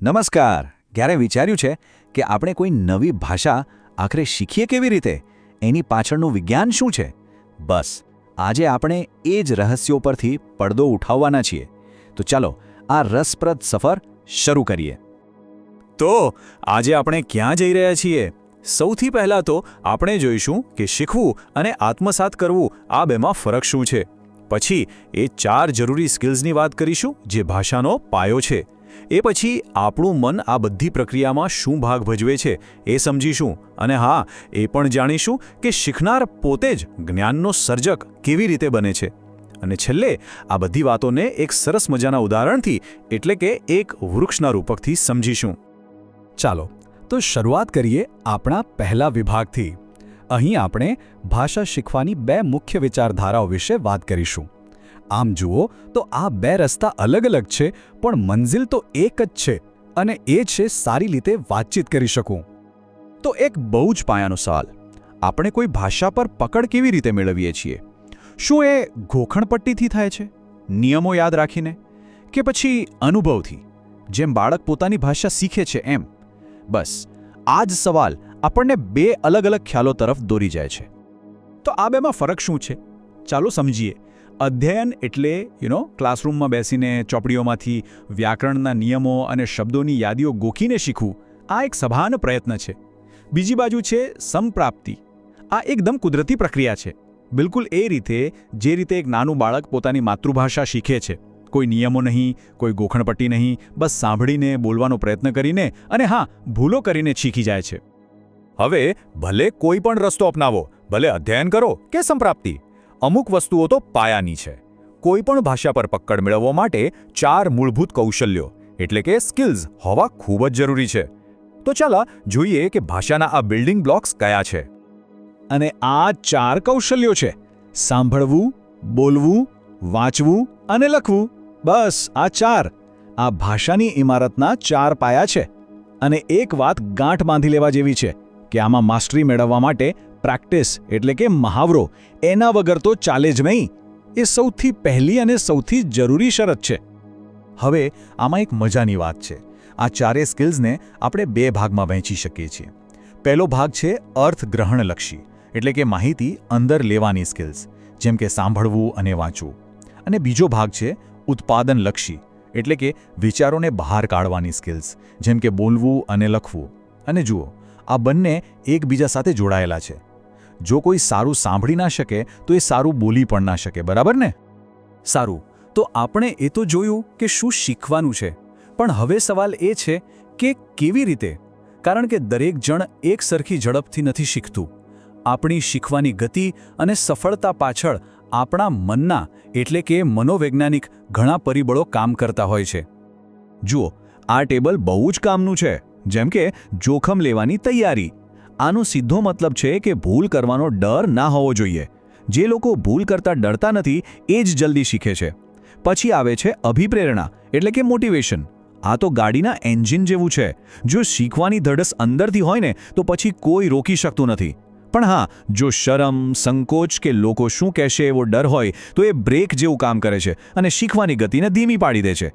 નમસ્કાર. ક્યારે વિચાર્યું છે કે આપણે કોઈ નવી ભાષા આખરે શીખીએ કેવી રીતે? એની પાછળનું વિજ્ઞાન શું છે? બસ આજે આપણે એ જ રહસ્યો પરથી પડદો ઉઠાવવાના છીએ. તો ચાલો આ રસપ્રદ સફર શરૂ કરીએ. તો આજે આપણે ક્યાં જઈ રહ્યા છીએ? સૌથી પહેલાં તો આપણે જોઈશું કે શીખવું અને આત્મસાત કરવું આ બેમાં ફરક શું છે. પછી એ 4 જરૂરી સ્કિલ્સની વાત કરીશું જે ભાષાનો પાયો છે. એ પછી આપણું મન આ બધી પ્રક્રિયામાં શું ભાગ ભજવે છે એ સમજીશું. અને હા, એ પણ જાણીશું કે શીખનાર પોતે જ જ્ઞાનનો સર્જક કેવી રીતે બને છે. અને છેલ્લે આ બધી વાતોને એક સરસ મજાના ઉદાહરણથી એટલે કે એક વૃક્ષના રૂપકથી સમજીશું. ચાલો તો શરૂઆત કરીએ આપણા પહેલા વિભાગથી. અહીં આપણે ભાષા શીખવાની 2 મુખ્ય વિચારધારાઓ વિશે વાત કરીશું. આમ જુઓ તો આ 2 રસ્તા અલગ અલગ છે, પણ મંઝિલ તો એક જ છે, અને એ છે સારી રીતે વાતચીત કરી શકું. તો એક બહુ જ પાયાનો સવાલ, આપણે કોઈ ભાષા પર પકડ કેવી રીતે મેળવીએ છીએ? શું એ ઘોખણપટ્ટીથી થાય છે, નિયમો યાદ રાખીને, કે પછી અનુભવથી, જેમ બાળક પોતાની ભાષા શીખે છે એમ? બસ આ જ સવાલ આપણને 2 અલગ અલગ ખ્યાલો તરફ દોરી જાય છે. તો આ બેમાં ફરક શું છે? ચાલો સમજીએ. અધ્યયન એટલે ક્લાસરૂમમાં બેસીને ચોપડીઓમાંથી વ્યાકરણના નિયમો અને શબ્દોની યાદીઓ ગોખીને શીખવું, આ એક સભાન પ્રયત્ન છે. બીજી બાજુ છે સમપ્રાપ્તિ. આ એકદમ કુદરતી પ્રક્રિયા છે, બિલકુલ એ રીતે જે રીતે એક નાનું બાળક પોતાની માતૃભાષા શીખે છે. કોઈ નિયમો નહીં, કોઈ ગોખણપટ્ટી નહીં, બસ સાંભળીને બોલવાનો પ્રયત્ન કરીને અને હા, ભૂલો કરીને શીખી જાય છે. હવે ભલે કોઈ પણ રસ્તો અપનાવો, ભલે અધ્યયન કરો કે સંપ્રાપ્તિ, અમુક વસ્તુઓ તો પાયાની છે. કોઈ પણ ભાષા પર પકડ મેળવવા માટે 4 મૂળભૂત કૌશલ્યો એટલે કે સ્કિલ્સ હોવા ખૂબ જ જરૂરી છે. તો ચાલો જોઈએ કે ભાષાના આ બિલ્ડિંગ બ્લોક્સ કયા છે. અને આ 4 કૌશલ્યો છે: સાંભળવું, બોલવું, વાંચવું અને લખવું. બસ આ 4 આ ભાષાની ઇમારતના 4 પાયા છે. અને એક વાત ગાંઠ બાંધી લેવા જેવી છે કે આમાં માસ્ટરી મેળવવા માટે પ્રેક્ટિસ એટલે કે મહાવરો એના વગર તો ચાલે જ નહીં. એ સૌથી પહેલી અને સૌથી જરૂરી શરત છે. હવે આમાં એક મજાની વાત છે. આ 4 સ્કિલ્સને આપણે 2 ભાગમાં વહેંચી શકીએ છીએ. પહેલો ભાગ છે અર્થગ્રહણલક્ષી એટલે કે માહિતી અંદર લેવાની સ્કિલ્સ, જેમ કે સાંભળવું અને વાંચવું. અને બીજો ભાગ છે ઉત્પાદનલક્ષી એટલે કે વિચારોને બહાર કાઢવાની સ્કિલ્સ, જેમ કે બોલવું અને લખવું. અને જુઓ, આ બંને એકબીજા સાથે જોડાયેલા છે. જો કોઈ સારું સાંભળી ના શકે તો એ સારું બોલી પણ ના શકે, બરાબર ને? સારું, તો આપણે એ તો જોયું કે શું શીખવાનું છે, પણ હવે સવાલ એ છે કે કેવી રીતે? કારણ કે દરેક જણ એક સરખી ઝડપથી નથી શીખતું. આપણી શીખવાની ગતિ અને સફળતા પાછળ આપણા મનના એટલે કે મનોવૈજ્ઞાનિક ઘણા પરિબળો કામ કરતા હોય છે. જુઓ, આ ટેબલ બહુ જ કામનું છે, જેમ કે જોખમ લેવાની તૈયારી. આનો સીધો મતલબ છે કે ભૂલ કરવાનો ડર ના હોવો જોઈએ. જે લોકો ભૂલ કરતા ડરતા નથી એ જ જલ્દી શીખે છે. પછી આવે છે અભિપ્રેરણા એટલે કે મોટિવેશન. આ તો ગાડીના એન્જિન જેવું છે. જો શીખવાની ધડસ અંદરથી હોય ને તો પછી કોઈ રોકી શકતું નથી. પણ હા, જો શરમ, સંકોચ કે લોકો શું કહેશે એવો ડર હોય તો એ બ્રેક જેવું કામ કરે છે અને શીખવાની ગતિને ધીમી પાડી દે છે.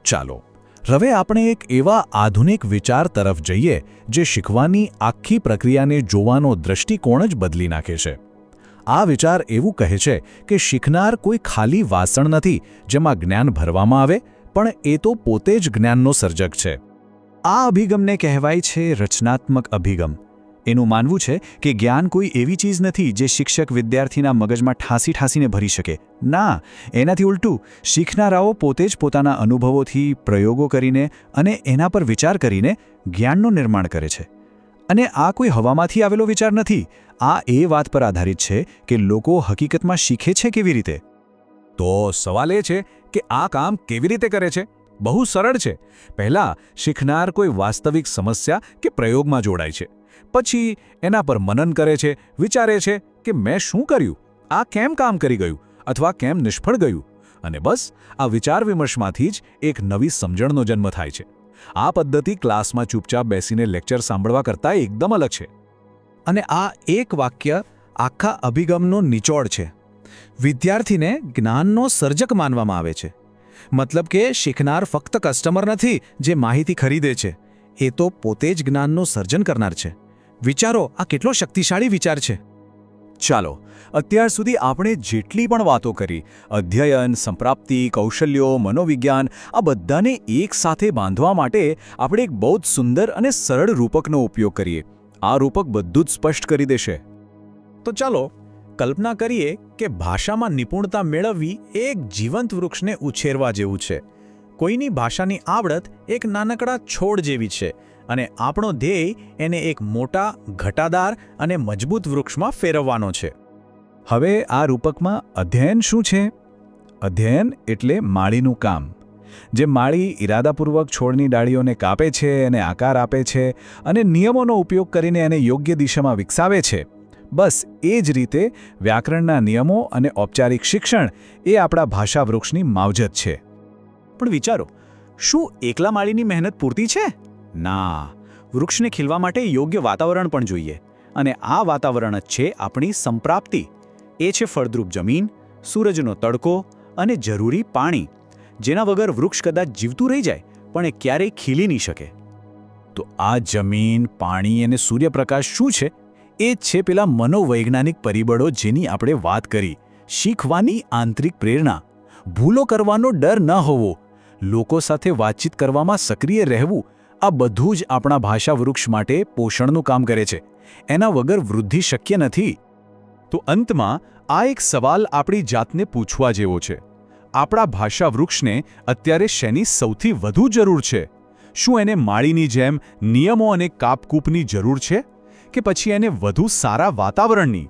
ચાલો હવે આપણે એક એવા આધુનિક વિચાર તરફ જઈએ જે શીખવાની આખી પ્રક્રિયાને જોવાનો દૃષ્ટિકોણ જ બદલી નાખે છે. આ વિચાર એવું કહે છે કે શીખનાર કોઈ ખાલી વાસણ નથી જેમાં જ્ઞાન ભરવામાં આવે, પણ એ તો પોતે જ જ્ઞાનનો સર્જક છે. આ અભિગમને કહેવાય છે રચનાત્મક અભિગમ. એનું માનવું છે કે જ્ઞાન કોઈ એવી ચીજ નથી જે શિક્ષક વિદ્યાર્થીના મગજમાં ઠાંસીને ભરી શકે. ના, એનાથી ઉલટું, શીખનારાઓ પોતે જ પોતાના અનુભવોથી, પ્રયોગો કરીને અને એના પર વિચાર કરીને જ્ઞાનનું નિર્માણ કરે છે. અને આ કોઈ હવામાંથી આવેલો વિચાર નથી. આ એ વાત પર આધારિત છે કે લોકો હકીકતમાં શીખે છે કેવી રીતે. તો સવાલ એ છે કે આ કામ કેવી રીતે કરે છે? બહુ સરળ છે. પહેલાં શીખનાર કોઈ વાસ્તવિક સમસ્યા કે પ્રયોગમાં જોડાય છે. પછી એના પર મનન કરે છે, વિચારે છે કે મેં શું કર્યું, આ કેમ કામ કરી ગયું અથવા કેમ નિષ્ફળ ગયું. અને બસ આ વિચાર વિમર્શમાંથી જ એક નવી સમજણનો જન્મ થાય છે. આ પદ્ધતિ ક્લાસમાં ચૂપચાપ બેસીને લેક્ચર સાંભળવા કરતાં એકદમ અલગ છે. અને આ એક વાક્ય આખા અભિગમનો નિચોડ છે. વિદ્યાર્થીને જ્ઞાનનો સર્જક માનવામાં આવે છે. મતલબ કે શીખનાર ફક્ત કસ્ટમર નથી જે માહિતી ખરીદે છે, એ તો પોતે જ જ્ઞાનનું સર્જન કરનાર છે. વિચારો, આ કેટલો શક્તિશાળી વિચાર છે. ચાલો, અત્યાર સુધી આપણે જેટલી પણ વાતો કરી, અધ્યયન, સંપ્રાપ્તિ, કૌશલ્યો, મનોવિજ્ઞાન, આ બધાને એક સાથે બાંધવા માટે આપણે એક બહુ જ સુંદર અને સરળ રૂપકનો ઉપયોગ કરીએ. આ રૂપક બધું જ સ્પષ્ટ કરી દેશે. તો ચાલો કલ્પના કરીએ કે ભાષામાં નિપુણતા મેળવવી એ એક જીવંત વૃક્ષને ઉછેરવા જેવું છે. કોઈની ભાષાની આવડત એક નાનકડા છોડ જેવી છે અને આપણો ધ્યેય એને એક મોટા, ઘટાદાર અને મજબૂત વૃક્ષમાં ફેરવવાનો છે. હવે આ રૂપકમાં અધ્યયન શું છે? અધ્યયન એટલે માળીનું કામ. જે માળી ઇરાદાપૂર્વક છોડની ડાળીઓને કાપે છે, એને આકાર આપે છે અને નિયમોનો ઉપયોગ કરીને એને યોગ્ય દિશામાં વિકસાવે છે. બસ એ જ રીતે વ્યાકરણના નિયમો અને ઔપચારિક શિક્ષણ એ આપણા ભાષા વૃક્ષની માવજત છે. પણ વિચારો, શું એકલા માળીની મહેનત પૂરતી છે? ના, વૃક્ષને ખીલવા માટે યોગ્ય વાતાવરણ પણ જોઈએ. અને આ વાતાવરણ જ છે આપણી સંપ્રાપ્તિ. એ છે ફળદ્રુપ જમીન, સૂરજનો તડકો અને જરૂરી પાણી, જેના વગર વૃક્ષ કદાચ જીવતું રહી જાય પણ એ ક્યારેય ખીલી નહીં શકે. તો આ જમીન, પાણી અને સૂર્યપ્રકાશ શું છે? એ જ છે પેલા મનોવૈજ્ઞાનિક પરિબળો જેની આપણે વાત કરી. શીખવાની આંતરિક પ્રેરણા, ભૂલો કરવાનો ડર ન હોવો, લોકો સાથે વાતચીત કરવામાં સક્રિય રહેવું, આ બધું જ આપણા ભાષા વૃક્ષ માટે પોષણનું કામ કરે છે. એના વગર વૃદ્ધિ શક્ય નથી. તો અંતમાં આ એક સવાલ આપણી જાતને પૂછવા જેવો છે. આપણા ભાષા વૃક્ષને અત્યારે શેની સૌથી વધુ જરૂર છે? શું એને માળીની જેમ નિયમો અને કાપકૂપની જરૂર છે, કે પછી એને વધુ સારા વાતાવરણની,